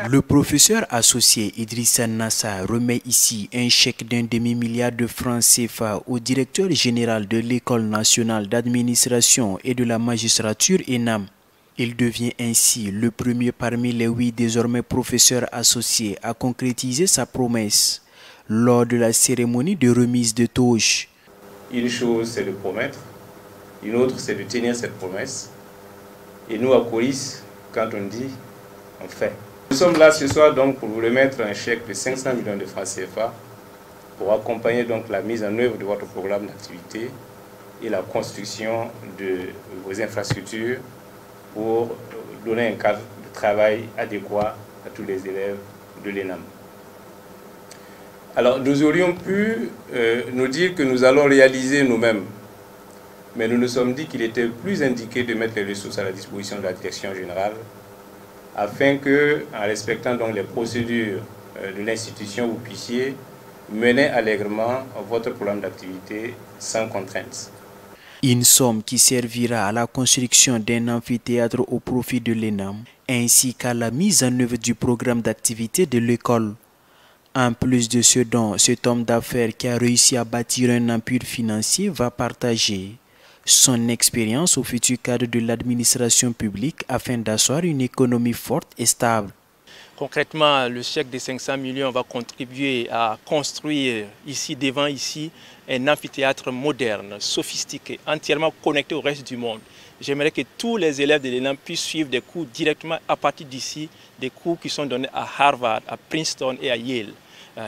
Le professeur associé Idrissa Nassa remet ici un chèque d'un demi-milliard de francs CFA au directeur général de l'École nationale d'administration et de la magistrature ENAM. Il devient ainsi le premier parmi les 8 désormais professeurs associés à concrétiser sa promesse lors de la cérémonie de remise de toge. Une chose, c'est de promettre, une autre, c'est de tenir cette promesse. Et nous, à Coris, quand on dit, on fait. Nous sommes là ce soir donc pour vous remettre un chèque de 500 millions de francs CFA pour accompagner donc la mise en œuvre de votre programme d'activité et la construction de vos infrastructures pour donner un cadre de travail adéquat à tous les élèves de l'ENAM. Alors, nous aurions pu nous dire que nous allons réaliser nous-mêmes, mais nous nous sommes dit qu'il était plus indiqué de mettre les ressources à la disposition de la direction générale afin que, en respectant donc les procédures de l'institution, vous puissiez mener allègrement votre programme d'activité sans contrainte. Une somme qui servira à la construction d'un amphithéâtre au profit de l'ENAM, ainsi qu'à la mise en œuvre du programme d'activité de l'école. En plus de ce don, cet homme d'affaires qui a réussi à bâtir un empire financier va partager son expérience au futur cadre de l'administration publique afin d'asseoir une économie forte et stable. Concrètement, le chèque de 500 millions va contribuer à construire devant ici, un amphithéâtre moderne, sophistiqué, entièrement connecté au reste du monde. J'aimerais que tous les élèves de l'ENAM puissent suivre des cours directement à partir d'ici, des cours qui sont donnés à Harvard, à Princeton et à Yale.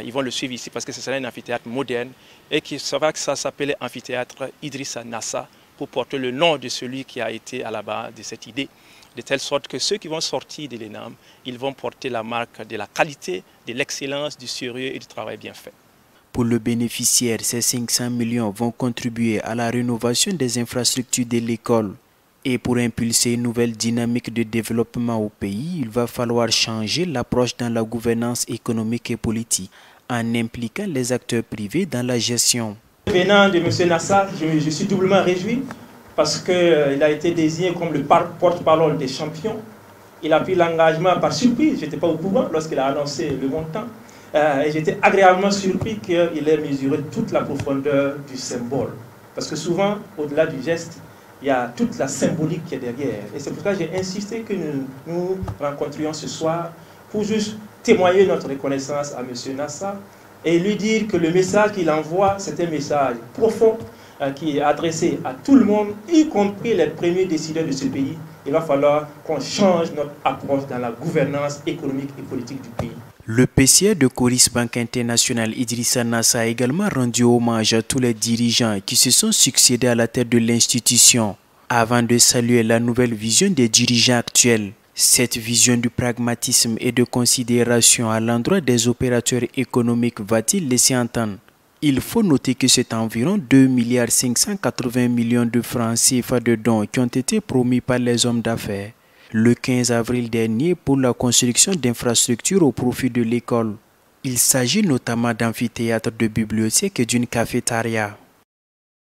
Ils vont le suivre ici parce que ce sera un amphithéâtre moderne et qui saura que ça s'appelait amphithéâtre Idrissa Nassa pour porter le nom de celui qui a été à la base de cette idée. De telle sorte que ceux qui vont sortir de l'ENAM, ils vont porter la marque de la qualité, de l'excellence, du sérieux et du travail bien fait. Pour le bénéficiaire, ces 500 millions vont contribuer à la rénovation des infrastructures de l'école. Et pour impulser une nouvelle dynamique de développement au pays, il va falloir changer l'approche dans la gouvernance économique et politique en impliquant les acteurs privés dans la gestion. Venant de M. Nassa, je suis doublement réjoui parce qu'il a été désigné comme le porte-parole des champions. Il a pris l'engagement par surprise, je n'étais pas au courant lorsqu'il a annoncé le montant. Et j'étais agréablement surpris qu'il ait mesuré toute la profondeur du symbole. Parce que souvent, au-delà du geste, il y a toute la symbolique qui est derrière. Et c'est pour ça que j'ai insisté que nous rencontrions ce soir pour juste témoigner notre reconnaissance à M. Nassa et lui dire que le message qu'il envoie, c'est un message profond qui est adressé à tout le monde, y compris les premiers décideurs de ce pays. Il va falloir qu'on change notre approche dans la gouvernance économique et politique du pays. Le PCA de Coris Banque Internationale Idrissa Nassa a également rendu hommage à tous les dirigeants qui se sont succédés à la tête de l'institution, avant de saluer la nouvelle vision des dirigeants actuels. Cette vision du pragmatisme et de considération à l'endroit des opérateurs économiques va-t-il laisser entendre? Il faut noter que c'est environ 2,580 milliards de francs CFA de dons qui ont été promis par les hommes d'affaires le 15 avril dernier pour la construction d'infrastructures au profit de l'école. Il s'agit notamment d'amphithéâtres, de bibliothèques et d'une cafétéria.